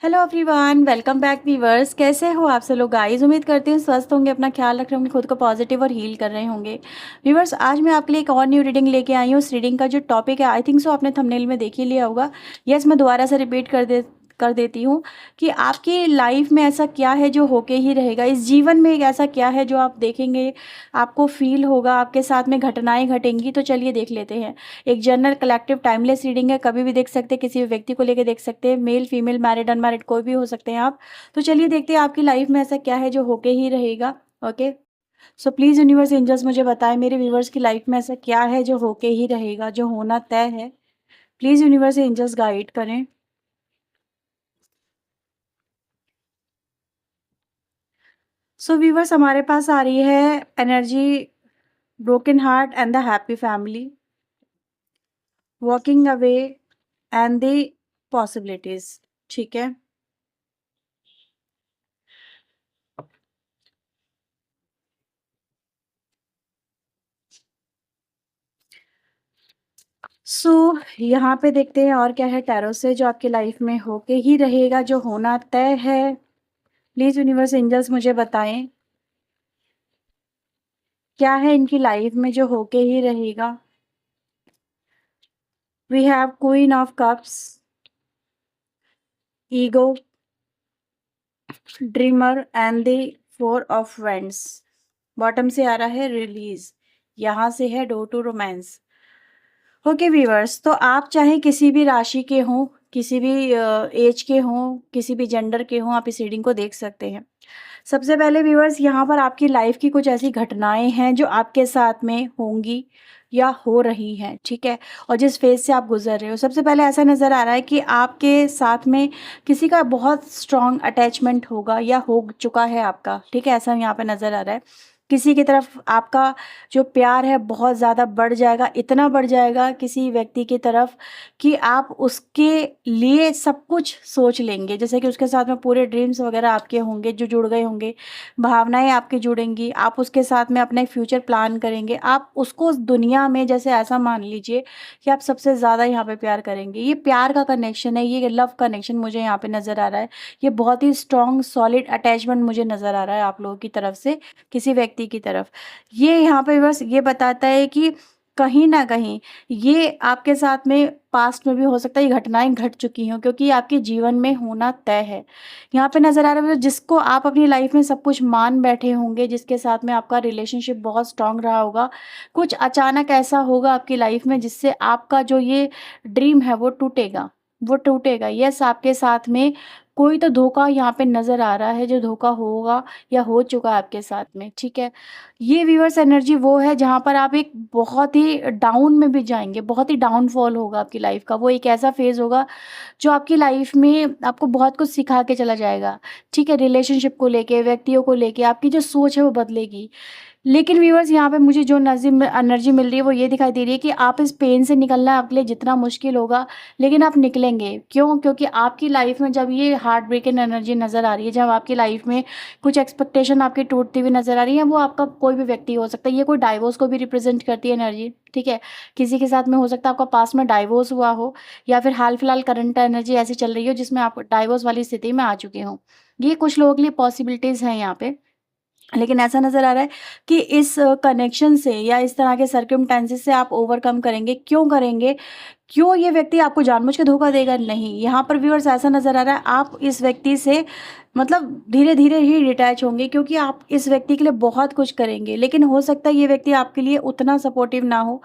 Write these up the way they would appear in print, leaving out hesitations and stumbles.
Hello everyone, welcome back viewers. कैसे हो आप सब लोग गाइस? उम्मीद करती हूँ स्वस्थ होंगे, अपना ख्याल रख रहे होंगे, खुद को पॉजिटिव और हील कर रहे होंगे। वीवर्स, आज मैं आपके लिए एक और न्यू रीडिंग लेके आई हूँ। उस रीडिंग का जो टॉपिक है, आई थिंक सो आपने थंबनेल में देख ही लिया होगा। यस, मैं दोबारा से रिपीट कर देती हूँ कि आपकी लाइफ में ऐसा क्या है जो होके ही रहेगा। इस जीवन में एक ऐसा क्या है जो आप देखेंगे, आपको फील होगा, आपके साथ में घटनाएं घटेंगी। तो चलिए देख लेते हैं। एक जनरल कलेक्टिव टाइमलेस रीडिंग है, कभी भी देख सकते हैं, किसी भी व्यक्ति को लेके देख सकते हैं। मेल फीमेल मैरिड अनमैरिड कोई भी हो सकते हैं आप। तो चलिए देखते हैं आपकी लाइफ में ऐसा क्या है जो होके ही रहेगा। Okay, so please universe angels मुझे बताएं मेरे व्यूवर्स की लाइफ में ऐसा क्या है जो होके ही रहेगा, जो होना तय है। प्लीज़ यूनिवर्स एंजल्स गाइड करें। सो व्यूवर्स, हमारे पास आ रही है energy broken heart and the happy family, walking away and the possibilities. ठीक है, सो यहाँ पे देखते हैं और क्या है टैरो से जो आपकी लाइफ में होके ही रहेगा, जो होना तय है। प्लीज यूनिवर्स एंजल्स मुझे बताएं क्या है इनकी लाइफ में जो होके ही रहेगा। We have queen of cups, ego, dreamer and the four of wands. Bottom से आ रहा है रिलीज, यहाँ से है door to romance. Okay viewers, तो आप चाहे किसी भी राशि के हों, किसी भी एज के हों, किसी भी जेंडर के हों, आप इस रीडिंग को देख सकते हैं। सबसे पहले व्यूअर्स, यहाँ पर आपकी लाइफ की कुछ ऐसी घटनाएं हैं जो आपके साथ में होंगी या हो रही हैं, ठीक है, और जिस फेज से आप गुजर रहे हो। सबसे पहले ऐसा नज़र आ रहा है कि आपके साथ में किसी का बहुत स्ट्रॉन्ग अटैचमेंट होगा या हो चुका है आपका, ठीक है, ऐसा यहाँ पे नज़र आ रहा है। किसी की तरफ आपका जो प्यार है बहुत ज़्यादा बढ़ जाएगा, इतना बढ़ जाएगा किसी व्यक्ति की तरफ कि आप उसके लिए सब कुछ सोच लेंगे। जैसे कि उसके साथ में पूरे ड्रीम्स वगैरह आपके होंगे जो जुड़ गए होंगे, भावनाएं आपकी जुड़ेंगी, आप उसके साथ में अपना एक फ्यूचर प्लान करेंगे। आप उसको उस दुनिया में, जैसे ऐसा मान लीजिए कि आप सबसे ज़्यादा यहाँ पे प्यार करेंगे। ये प्यार का कनेक्शन है, ये लव कनेक्शन मुझे यहाँ पे नज़र आ रहा है। ये बहुत ही स्ट्रॉन्ग सॉलिड अटैचमेंट मुझे नज़र आ रहा है आप लोगों की तरफ से किसी व्यक्ति की तरफ। ये यहाँ पे बस ये बताता है कि कहीं ना कहीं ये आपके साथ में पास्ट में भी हो सकता है, ये घटनाएं घट चुकी हों, क्योंकि ये आपके जीवन में होना तय है। यहाँ पे नज़र आ रहा है जिसको आप अपनी लाइफ में सब कुछ मान बैठे होंगे, जिसके साथ में आपका रिलेशनशिप बहुत स्ट्रांग रहा होगा, कुछ अचानक ऐसा होगा आपकी लाइफ में जिससे आपका जो ये ड्रीम है वो टूटेगा, वो टूटेगा। यस, आपके साथ में कोई तो धोखा यहाँ पे नज़र आ रहा है, जो धोखा होगा या हो चुका है आपके साथ में, ठीक है। ये व्यूअर्स एनर्जी वो है जहाँ पर आप एक बहुत ही डाउन में भी जाएंगे, बहुत ही डाउनफॉल होगा आपकी लाइफ का। वो एक ऐसा फेज होगा जो आपकी लाइफ में आपको बहुत कुछ सिखा के चला जाएगा, ठीक है। रिलेशनशिप को लेके, व्यक्तियों को लेके आपकी जो सोच है वो बदलेगी। लेकिन व्यूअर्स, यहाँ पे मुझे जो एनर्जी मिल रही है वो ये दिखाई दे रही है कि आप इस पेन से निकलना आपके लिए जितना मुश्किल होगा, लेकिन आप निकलेंगे। क्यों? क्योंकि आपकी लाइफ में जब ये हार्ट ब्रेकिंग एनर्जी नज़र आ रही है, जब आपकी लाइफ में कुछ एक्सपेक्टेशन आपकी टूटती हुई नज़र आ रही है, वो आपका कोई भी व्यक्ति हो सकता है। ये कोई डाइवोर्स को भी रिप्रेजेंट करती है एनर्जी, ठीक है। किसी के साथ में हो सकता है आपका पास्ट में डाइवोर्स हुआ हो, या फिर हाल फिलहाल करंट एनर्जी ऐसी चल रही हो जिसमें आप डाइवोर्स वाली स्थिति में आ चुके हों। ये कुछ लोगों के लिए पॉसिबिलिटीज़ हैं यहाँ पे। लेकिन ऐसा नज़र आ रहा है कि इस कनेक्शन से या इस तरह के सर्कमस्टेंसेस से आप ओवरकम करेंगे। क्यों करेंगे? क्यों ये व्यक्ति आपको जानबूझ के धोखा देगा? नहीं, यहाँ पर व्यूअर्स ऐसा नज़र आ रहा है आप इस व्यक्ति से मतलब धीरे धीरे ही डिटैच होंगे, क्योंकि आप इस व्यक्ति के लिए बहुत कुछ करेंगे। लेकिन हो सकता है ये व्यक्ति आपके लिए उतना सपोर्टिव ना हो।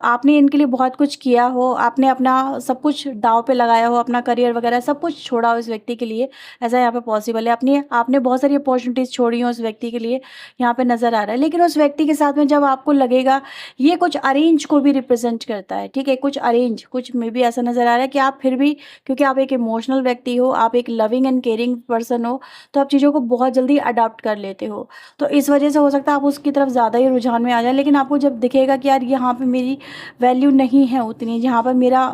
आपने इनके लिए बहुत कुछ किया हो, आपने अपना सब कुछ दांव पे लगाया हो, अपना करियर वगैरह सब कुछ छोड़ा हो इस व्यक्ति के लिए। ऐसा यहाँ पे पॉसिबल है। अपनी आपने बहुत सारी अपॉर्चुनिटीज़ छोड़ी हो उस व्यक्ति के लिए, यहाँ पे नज़र आ रहा है। लेकिन उस व्यक्ति के साथ में जब आपको लगेगा, ये कुछ अरेंज को भी रिप्रेजेंट करता है, ठीक है। कुछ अरेंज, कुछ में भी ऐसा नज़र आ रहा है कि आप फिर भी, क्योंकि आप एक इमोशनल व्यक्ति हो, आप एक लविंग एंड केयरिंग पर्सन हो, तो आप चीज़ों को बहुत जल्दी अडॉप्ट कर लेते हो। तो इस वजह से हो सकता है आप उसकी तरफ ज़्यादा ही रुझान में आ जाए। लेकिन आपको जब दिखेगा कि यार यहाँ पे मेरी वैल्यू नहीं है उतनी, जहाँ पर मेरा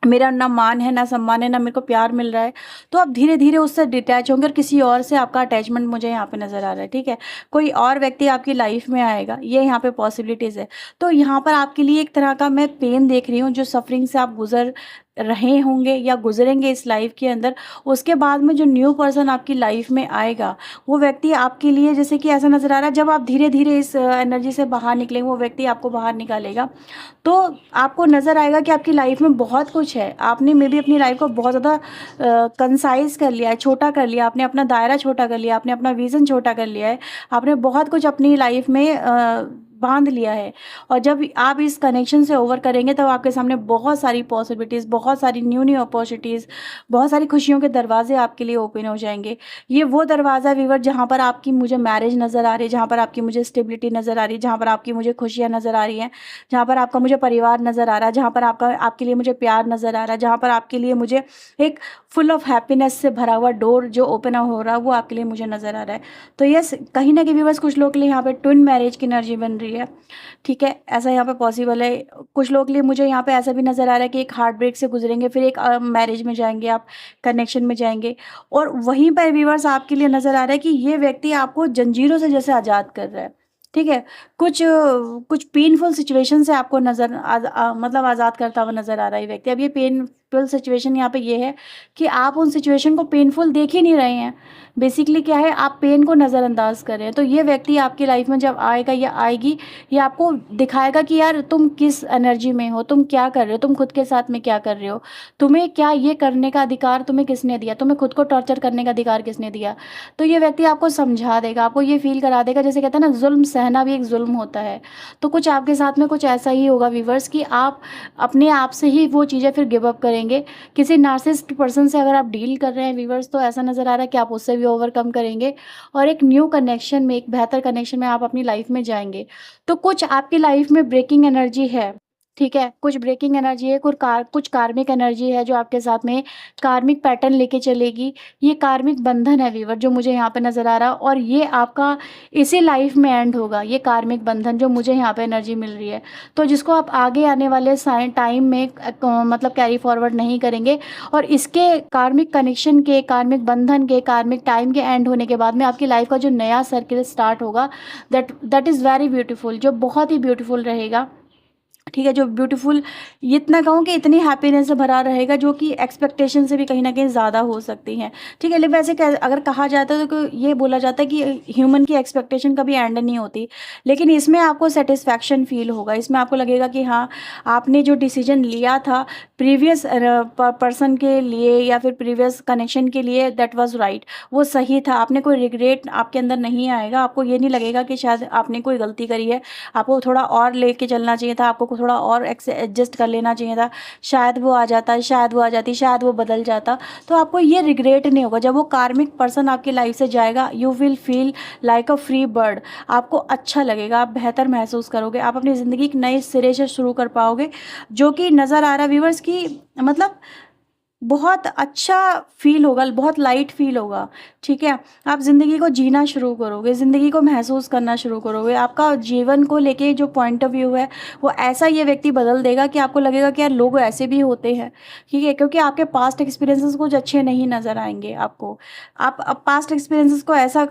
मेरा ना मान है, ना सम्मान है, ना मेरे को प्यार मिल रहा है, तो आप धीरे धीरे उससे डिटैच होंगे और किसी और से आपका अटैचमेंट मुझे यहाँ पे नज़र आ रहा है, ठीक है। कोई और व्यक्ति आपकी लाइफ में आएगा, ये यहाँ पे पॉसिबिलिटीज़ है। तो यहाँ पर आपके लिए एक तरह का मैं पेन देख रही हूँ, जो सफरिंग से आप गुजर रहे होंगे या गुजरेंगे इस लाइफ के अंदर, उसके बाद में जो न्यू पर्सन आपकी लाइफ में आएगा, वो व्यक्ति आपके लिए जैसे कि ऐसा नज़र आ रहा है, जब आप धीरे धीरे इस एनर्जी से बाहर निकलेंगे, वो व्यक्ति आपको बाहर निकालेगा, तो आपको नज़र आएगा कि आपकी लाइफ में बहुत कुछ है। आपने मे बी अपनी लाइफ को बहुत ज़्यादा कंसाइज़ कर लिया है, छोटा कर लिया, आपने अपना दायरा छोटा कर लिया, आपने अपना विज़न छोटा कर लिया है, आपने बहुत कुछ अपनी लाइफ में बाँध लिया है। और जब आप इस कनेक्शन से ओवर करेंगे, तब आपके सामने बहुत सारी पॉसिबिलिटीज़, बहुत सारी न्यू अपॉर्चुनिटीज़, बहुत सारी खुशियों के दरवाज़े आपके लिए ओपन हो जाएँगे। ये वो दरवाज़ा व्यूअर जहाँ पर आपकी मुझे मैरिज नज़र आ रही है, जहाँ पर आपकी मुझे स्टेबिलिटी नज़र आ रही है, जहाँ पर आपकी मुझे खुशियाँ नज़र आ रही हैं, जहाँ पर आपका मुझे परिवार नज़र आ रहा है, जहाँ पर आपके लिए मुझे प्यार नज़र आ रहा है, जहाँ पर आपके लिए मुझे एक फुल ऑफ हैप्पीनेस से भरा हुआ डोर जो ओपन हो रहा है, वो आपके लिए मुझे नज़र आ रहा है। तो यस, कहीं न कहीं व्यूअर्स कुछ लोग के लिए यहाँ पे ट्विन मैरिज की एनर्जी बन रही है, ठीक है? ऐसा यहाँ पे पॉसिबल है। कुछ लोग के लिए मुझे यहाँ पे ऐसा भी नज़र आ रहा है कि एक हार्ट ब्रेक से गुज़रेंगे, फिर एक मैरिज में जाएँगे आप, कनेक्शन में जाएँगे, और वहीं पर व्यूअर्स आपके लिए नज़र आ रहा है कि ये व्यक्ति आपको जंजीरों से जैसे आज़ाद कर रहा है, ठीक है? कुछ पेनफुल सिचुएशन से आपको मतलब आज़ाद करता हुआ नज़र आ रहा है ये व्यक्ति। अब ये पेनफुल सिचुएशन यहाँ पे ये है कि आप उन सिचुएशन को पेनफुल देख ही नहीं रहे हैं। बेसिकली क्या है, आप पेन को नज़रअंदाज कर रहे हैं। तो ये व्यक्ति आपकी लाइफ में जब आएगा या आएगी, ये आपको दिखाएगा कि यार तुम किस एनर्जी में हो, तुम क्या कर रहे हो, तुम खुद के साथ में क्या कर रहे हो, तुम्हें क्या ये करने का अधिकार तुम्हें किसने दिया, तुम्हें खुद को टॉर्चर करने का अधिकार किसने दिया। तो ये व्यक्ति आपको समझा देगा, आपको ये फ़ील करा देगा, जैसे कहते हैं ना, ज़ुल्म सहना भी एक ज़ुल्म होता है। तो कुछ आपके साथ में कुछ ऐसा ही होगा व्यूअर्स कि आप अपने आप से ही वो चीज़ें फिर गिव अप करेंगे। किसी नार्सिसिस्ट पर्सन से अगर आप डील कर रहे हैं व्यूअर्स, तो ऐसा नज़र आ रहा है कि आप उससे भी ओवरकम करेंगे और एक न्यू कनेक्शन में, एक बेहतर कनेक्शन में आप अपनी लाइफ में जाएँगे। तो कुछ आपकी लाइफ में ब्रेकिंग एनर्जी है, ठीक है? कुछ ब्रेकिंग एनर्जी है, कुछ कार्मिक एनर्जी है जो आपके साथ में कार्मिक पैटर्न लेके चलेगी। ये कार्मिक बंधन है व्यूअर जो मुझे यहाँ पे नज़र आ रहा है, और ये आपका इसी लाइफ में एंड होगा, ये कार्मिक बंधन जो मुझे यहाँ पे एनर्जी मिल रही है। तो जिसको आप आगे आने वाले टाइम में मतलब कैरी फॉरवर्ड नहीं करेंगे, और इसके कार्मिक कनेक्शन के, कार्मिक बंधन के, कार्मिक टाइम के एंड होने के बाद में आपकी लाइफ का जो नया सर्किल स्टार्ट होगा, दैट इज़ वेरी ब्यूटीफुल, जो बहुत ही ब्यूटीफुल रहेगा, ठीक है? जो ब्यूटीफुल, इतना कहूँ कि इतनी हैप्पीनेस से भरा रहेगा जो कि एक्सपेक्टेशन से भी कहीं न कहीं ज़्यादा हो सकती हैं, ठीक है? लेकिन वैसे अगर कहा जाता है तो ये बोला जाता है कि ह्यूमन की एक्सपेक्टेशन कभी एंड नहीं होती, लेकिन इसमें आपको सैटिस्फैक्शन फ़ील होगा। इसमें आपको लगेगा कि हाँ, आपने जो डिसीजन लिया था प्रीवियस पर्सन के लिए या फिर प्रीवियस कनेक्शन के लिए, दैट वाज़ राइट, वो सही था। आपने कोई रिग्रेट आपके अंदर नहीं आएगा, आपको ये नहीं लगेगा कि शायद आपने कोई गलती करी है, आपको थोड़ा और लेके चलना चाहिए था, आपको थोड़ा और एडजस्ट कर लेना चाहिए था, शायद वो आ जाता, शायद वो आ जाती, शायद वो बदल जाता। तो आपको ये रिग्रेट नहीं होगा। जब वो कार्मिक पर्सन आपकी लाइफ से जाएगा, you will feel like a free bird. आपको अच्छा लगेगा, आप बेहतर महसूस करोगे, आप अपनी ज़िंदगी एक नए सिरे से शुरू कर पाओगे, जो कि नज़र आ रहा है व्यूअर्स की मतलब बहुत अच्छा फ़ील होगा, बहुत लाइट फ़ील होगा, ठीक है? आप ज़िंदगी को जीना शुरू करोगे, ज़िंदगी को महसूस करना शुरू करोगे। आपका जीवन को लेके जो पॉइंट ऑफ व्यू है, वो ऐसा ये व्यक्ति बदल देगा कि आपको लगेगा कि यार लोग ऐसे भी होते हैं, ठीक है? क्योंकि आपके पास्ट एक्सपीरियंसेस कुछ अच्छे नहीं नज़र आएँगे आपको। आप पास्ट एक्सपीरियंसेस को ऐसा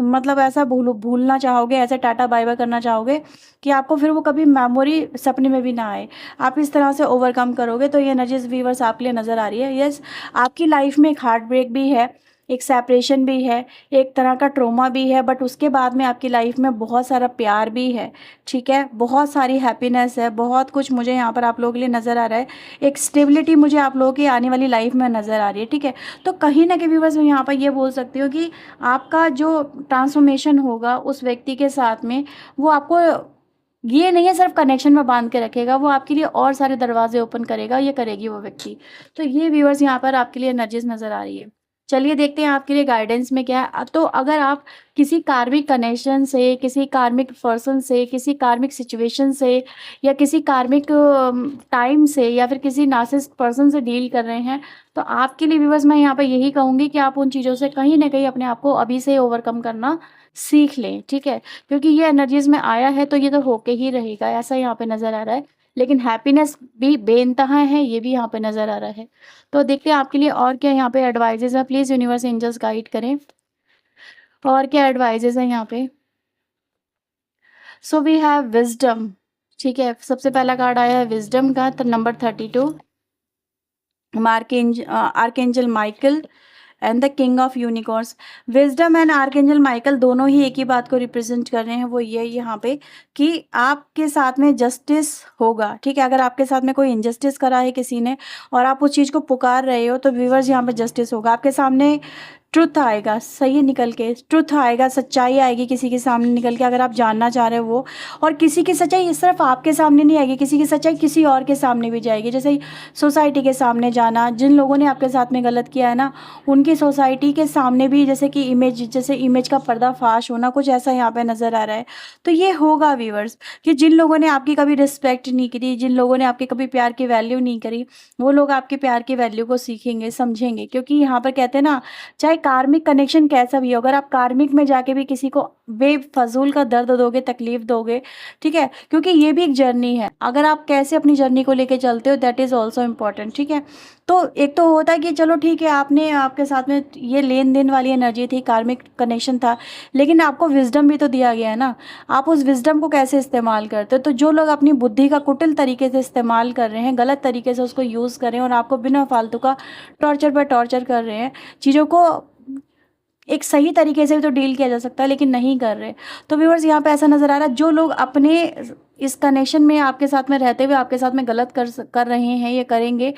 मतलब ऐसा भूलना चाहोगे, ऐसे टाटा बाय-बाय करना चाहोगे कि आपको फिर वो कभी मेमोरी सपने में भी ना आए। आप इस तरह से ओवरकम करोगे। तो ये एनर्जीज़ व्यूअर्स आपके लिए नज़र आ रही है। यस, आपकी लाइफ में एक हार्ट ब्रेक भी है, एक सेपरेशन भी है, एक तरह का ट्रॉमा भी है, बट उसके बाद में आपकी लाइफ में बहुत सारा प्यार भी है, ठीक है? बहुत सारी हैप्पीनेस है, बहुत कुछ मुझे यहाँ पर आप लोगों के लिए नज़र आ रहा है। एक स्टेबिलिटी मुझे आप लोगों की आने वाली लाइफ में नज़र आ रही है, ठीक है? तो कहीं न कहीं व्यूअर्स मैं यहाँ पर ये बोल सकती हूँ कि आपका जो ट्रांसफॉर्मेशन होगा उस व्यक्ति के साथ में, वो आपको ये नहीं है सिर्फ कनेक्शन में बांध के रखेगा, वो आपके लिए और सारे दरवाजे ओपन करेगा, ये करेगी वो व्यक्ति। तो ये व्यूअर्स यहाँ पर आपके लिए एनर्जीज नज़र आ रही है। चलिए देखते हैं आपके लिए गाइडेंस में क्या है। तो अगर आप किसी कार्मिक कनेक्शन से, किसी कार्मिक पर्सन से, किसी कार्मिक सिचुएशन से, या किसी कार्मिक टाइम से, या फिर किसी नार्सिसिस्ट पर्सन से डील कर रहे हैं, तो आपके लिए व्यूअर्स मैं यहाँ पर यही कहूँगी कि आप उन चीज़ों से कहीं न कहीं अपने आप को अभी से ओवरकम करना सीख लें, ठीक है? क्योंकि ये एनर्जीज़ में आया है तो ये तो होके ही रहेगा, ऐसा यहाँ पे नज़र आ रहा है। लेकिन हैप्पीनेस भी बेइंतहा है, ये भी यहाँ पे नज़र आ रहा है। तो देखते हैं आपके लिए और क्या यहाँ पे एडवाइसेज़ हैं, प्लीज़ यूनिवर्स एंजल्स गाइड करें। और क्या एडवाइसेज़ हैं यहाँ पे? सो वी हैव विज़डम, ठीक है? सबसे पहला कार्ड आया है विज़डम का, number 32। Archangel Michael and the king of unicorns. Wisdom and archangel Michael दोनों ही एक ही बात को रिप्रेजेंट कर रहे हैं, वो ये यहाँ पे कि आपके साथ में जस्टिस होगा। ठीक है, अगर आपके साथ में कोई इनजस्टिस करा है किसी ने और आप उस चीज़ को पुकार रहे हो, तो व्यूअर्स यहाँ पे जस्टिस होगा। आपके सामने ट्रुथ आएगा, सही निकल के ट्रुथ आएगा, सच्चाई आएगी किसी के सामने निकल के, अगर आप जानना चाह रहे हो वो। और किसी की सच्चाई सिर्फ आपके सामने नहीं आएगी, किसी की सच्चाई किसी और के सामने भी जाएगी। जैसे सोसाइटी के सामने जाना, जिन लोगों ने आपके साथ में गलत किया है ना, उनकी सोसाइटी के सामने भी जैसे कि इमेज का पर्दाफाश होना, कुछ ऐसा यहाँ पे नज़र आ रहा है। तो ये होगा व्यूअर्स कि जिन लोगों ने आपकी कभी रिस्पेक्ट नहीं करी, जिन लोगों ने आपके कभी प्यार की वैल्यू नहीं करी, वो लोग आपके प्यार की वैल्यू को सीखेंगे, समझेंगे। क्योंकि यहाँ पर कहते हैं ना, चाहे कार्मिक कनेक्शन कैसा भी हो, अगर आप कार्मिक में जाके भी किसी को बेफजूल का दर्द दोगे, तकलीफ दोगे, ठीक है, क्योंकि ये भी एक जर्नी है। अगर आप कैसे अपनी जर्नी को लेके चलते हो, दैट इज़ ऑल्सो इम्पॉर्टेंट। ठीक है, तो एक तो होता है कि चलो ठीक है, आपके साथ में ये लेन देन वाली एनर्जी थी, कार्मिक कनेक्शन था, लेकिन आपको विजडम भी तो दिया गया है ना। आप उस विजडम को कैसे इस्तेमाल करते हो? तो जो लोग अपनी बुद्धि का कुटिल तरीके से इस्तेमाल कर रहे हैं, गलत तरीके से उसको यूज़ कर रहे हैं और आपको बिना फालतू का टॉर्चर पर टॉर्चर कर रहे हैं, चीज़ों को एक सही तरीके से भी तो डील किया जा सकता है, लेकिन नहीं कर रहे। तो व्यूअर्स यहाँ पे ऐसा नज़र आ रहा है, जो लोग अपने इस कनेक्शन में आपके साथ में रहते हुए आपके साथ में गलत कर रहे हैं, ये करेंगे,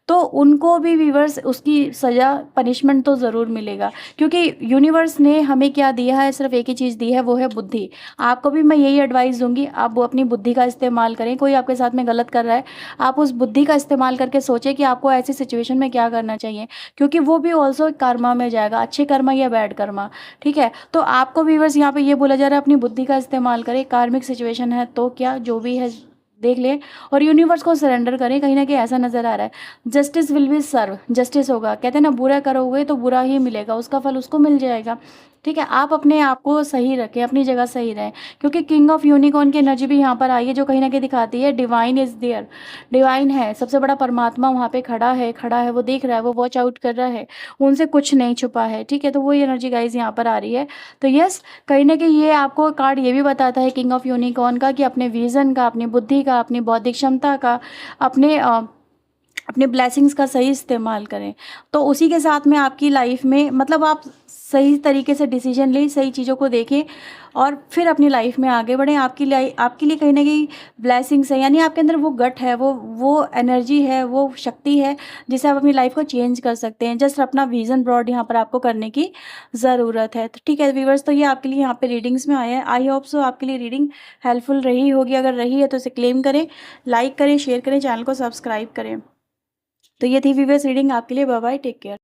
तो उनको भी व्यूअर्स उसकी सज़ा, पनिशमेंट तो ज़रूर मिलेगा। क्योंकि यूनिवर्स ने हमें क्या दिया है, सिर्फ एक ही चीज़ दी है, वो है बुद्धि। आपको भी मैं यही एडवाइस दूंगी, आप वो अपनी बुद्धि का इस्तेमाल करें। कोई आपके साथ में गलत कर रहा है, आप उस बुद्धि का इस्तेमाल करके सोचें कि आपको ऐसी सिचुएशन में क्या करना चाहिए, क्योंकि वो भी ऑल्सो कर्मा में जाएगा, अच्छे कर्मा या बैड कर्मा। ठीक है, तो आपको व्यूअर्स यहाँ पे ये बोला जा रहा है, अपनी बुद्धि का इस्तेमाल करें। कार्मिक सिचुएशन है तो क्या, जो भी है देख लें और यूनिवर्स को सरेंडर करें। कहीं ना कहीं ऐसा नज़र आ रहा है, justice will be serve, justice होगा। कहते हैं ना, बुरा करोगे तो बुरा ही मिलेगा, उसका फल उसको मिल जाएगा। ठीक है, आप अपने आप को सही रखें, अपनी जगह सही रहें। क्योंकि किंग ऑफ यूनिकॉर्न की एनर्जी भी यहाँ पर आई है, जो कहीं ना कहीं दिखाती है डिवाइन इज़ देयर। डिवाइन है, सबसे बड़ा परमात्मा वहाँ पे खड़ा है, वो देख रहा है, वो वॉच आउट कर रहा है, उनसे कुछ नहीं छुपा है। ठीक है, तो वही एनर्जी गाइज यहाँ पर आ रही है। तो यस, कहीं ना कहीं ये आपको कार्ड ये भी बताता है किंग ऑफ यूनिकॉर्न का, कि अपने विजन का, अपनी बुद्धि का, अपनी बौद्धिक क्षमता का, अपने ब्लेसिंग्स का सही इस्तेमाल करें। तो उसी के साथ में आपकी लाइफ में, मतलब आप सही तरीके से डिसीजन लें, सही चीज़ों को देखें और फिर अपनी लाइफ में आगे बढ़ें। आपके लिए कहीं ना कहीं ब्लेसिंग्स है, यानी आपके अंदर वो गट है, वो एनर्जी है, वो शक्ति है, जिससे आप अपनी लाइफ को चेंज कर सकते हैं। जस्ट अपना विजन ब्रॉड यहाँ पर आपको करने की ज़रूरत है। तो ठीक है व्यूवर्स, तो ये आपके लिए यहाँ पे रीडिंग्स में आया है। आई होप सो आपके लिए रीडिंग हेल्पफुल रही होगी। अगर रही है तो इसे क्लेम करें, लाइक करें, शेयर करें, चैनल को सब्सक्राइब करें। तो ये थी व्यूवर्स रीडिंग आपके लिए। Bye bye, take care.